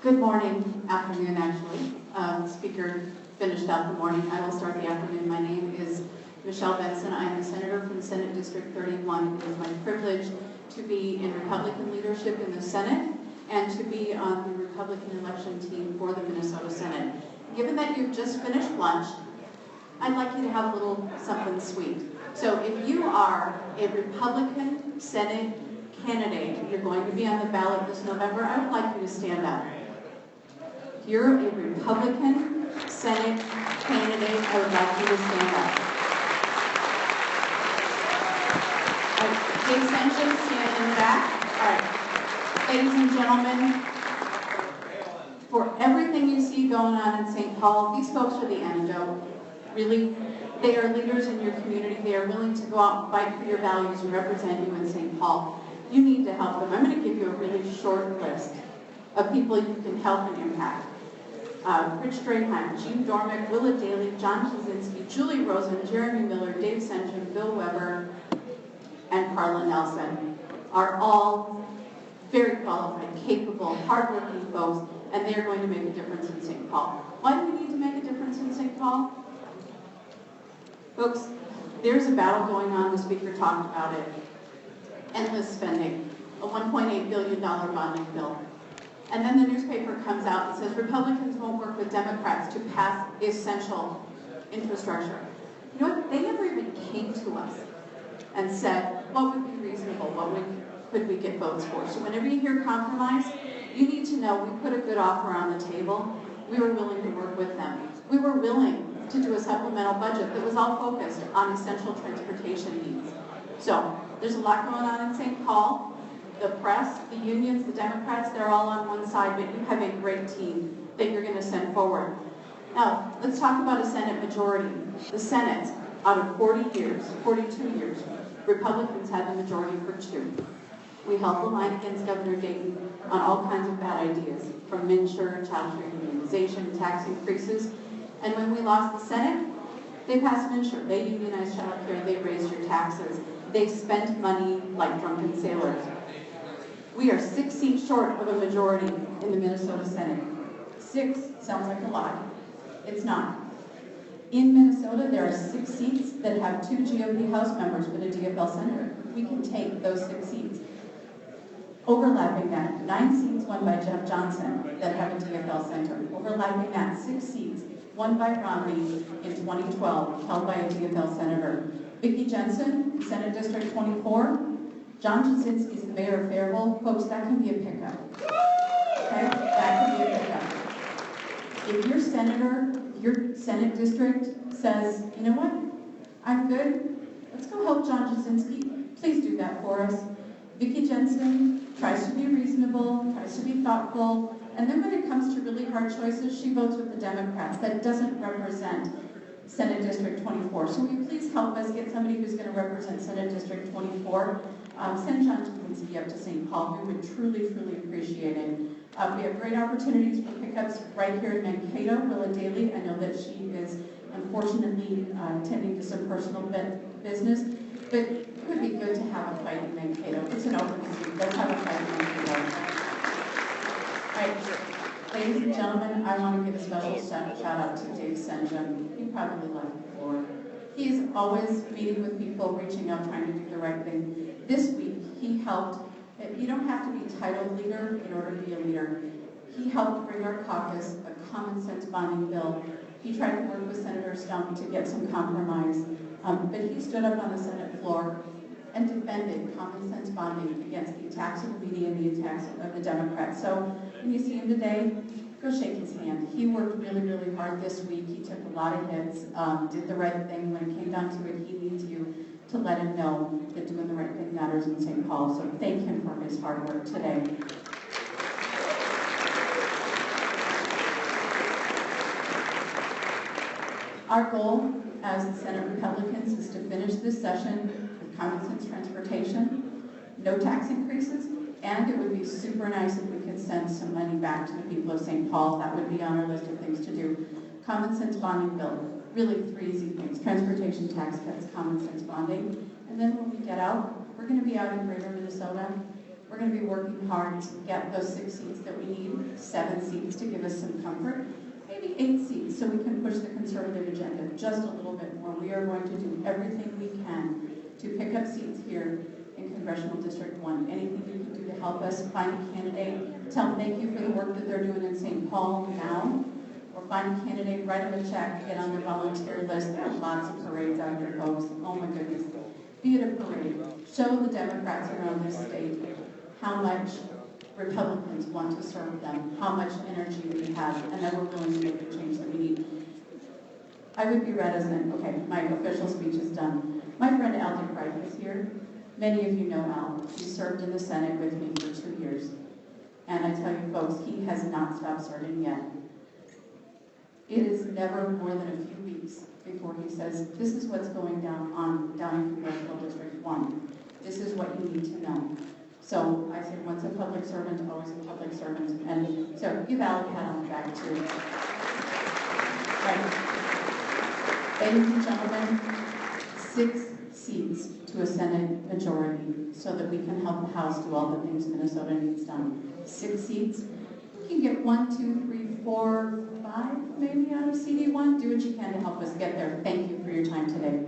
Good morning, afternoon actually. Speaker finished out the morning. I will start the afternoon. My name is Michelle Benson. I am a senator from Senate District 31. It is my privilege to be in Republican leadership in the Senate and to be on the Republican election team for the Minnesota Senate. Given that you've just finished lunch, I'd like you to have a little something sweet. So if you are a Republican Senate candidate, you're going to be on the ballot this November, I would like you to stand up. If you're a Republican Senate candidate, I would like you to stand up. Dave Benson, stand in the back. All right. Ladies and gentlemen, for everything you see going on in St. Paul, these folks are the antidote. Really, they are leaders in your community. They are willing to go out and fight for your values and represent you in St. Paul. You need to help them. I'm going to give you a really short list of people you can help and impact. Rich Draheim, Jean Dormick, Willa Daly, John Kaczynski, Julie Rosen, Jeremy Miller, Dave Sengen, Bill Weber, and Carla Nelson are all very qualified, capable, hardworking folks, and they are going to make a difference in St. Paul. Why do we need to make a difference in St. Paul? Folks, there's a battle going on. The speaker talked about it. Endless spending, a $1.8 billion bonding bill. And then the newspaper comes out and says Republicans won't work with Democrats to pass essential infrastructure. You know what? They never even came to us and said, what would be reasonable? Could we get votes for? So whenever you hear compromise, you need to know we put a good offer on the table. We were willing to work with them. We were willing to do a supplemental budget that was all focused on essential transportation needs. So there's a lot going on in St. Paul. The press, the unions, the Democrats, they're all on one side, but you have a great team that you're going to send forward. Now, let's talk about a Senate majority. The Senate, out of 42 years, Republicans had the majority for 2. We held the line against Governor Dayton on all kinds of bad ideas, from MNsure, child care unionization, tax increases. And when we lost the Senate, they passed MNsure. They unionized child care, they raised your taxes. They spent money like drunken sailors. We are 6 seats short of a majority in the Minnesota Senate. 6 sounds like a lot. It's not. In Minnesota, there are 6 seats that have 2 GOP House members but a DFL senator. We can take those 6 seats. Overlapping that, 9 seats won by Jeff Johnson that have a DFL senator. Overlapping that, 6 seats won by Romney in 2012, held by a DFL senator. Vicki Jensen, Senate District 24. John Kaczynski is the mayor of Fairville. Folks, that can be a pickup. Okay? That can be a pickup. If your senator, your Senate district says, you know what, I'm good, let's go help John Kaczynski. Please do that for us. Vicki Jensen tries to be reasonable, tries to be thoughtful, and then when it comes to really hard choices, she votes with the Democrats. That doesn't represent Senate District 24. So will you please help us get somebody who's going to represent Senate District 24? Send John Kaczynski up to St. Paul. We would truly, truly appreciate it. We have great opportunities for pickups right here in Mankato. Willa Daly, I know that she is unfortunately attending to some personal business, but it would be good to have a fight in Mankato. It's an open seat. Let's have a fight in Mankato. All right, ladies and gentlemen, I want to give a special shout out to Dave Sengen. He probably left before. He is always meeting with people, reaching out, trying to do the right thing. This week, he helped. You don't have to be a titled leader in order to be a leader. He helped bring our caucus a common sense bonding bill. He tried to work with Senator Stump to get some compromise, but he stood up on the Senate floor and defended common sense bonding against the attacks of the media and the attacks of the Democrats. So when you see him today, go shake his hand. He worked really, really hard this week. He took a lot of hits, did the right thing. When it came down to it, he needs you to let him know that doing the right thing matters in St. Paul. So thank him for his hard work today. Our goal as the Senate Republicans is to finish this session with common sense transportation, no tax increases, and it would be super nice if we could send some money back to the people of St. Paul. That would be on our list of things to do. Common sense bonding bill. Really 3 easy things. Transportation tax cuts, common sense bonding. And then when we get out, we're going to be out in greater Minnesota. We're going to be working hard to get those 6 seats that we need, 7 seats to give us some comfort, maybe 8 seats so we can push the conservative agenda just a little bit more. We are going to do everything we can to pick up seats here in Congressional District 1. Anything you can do to help us find a candidate, tell them thank you for the work that they're doing in St. Paul now, or find a candidate, write them a check, get on their volunteer list. There are lots of parades out here, folks. Oh my goodness. Be at a parade. Show the Democrats around this state how much Republicans want to serve them, how much energy we have, and that we're willing to make the change that we need. I would be reticent. Okay, my official speech is done. My friend Al DeCrife is here. Many of you know Al. He served in the Senate with me for 2 years. And I tell you folks, he has not stopped serving yet. It is never more than a few weeks before he says, this is what's going down in Congressional District 1. This is what you need to know. So I say, once a public servant, always a public servant. And so give Al a pat on the back too. Right. Ladies and gentlemen, 6 seats to a Senate majority so that we can help the House do all the things Minnesota needs done. 6 seats. You can get 1, 2, 3, 4, 5 maybe out of CD1. Do what you can to help us get there. Thank you for your time today.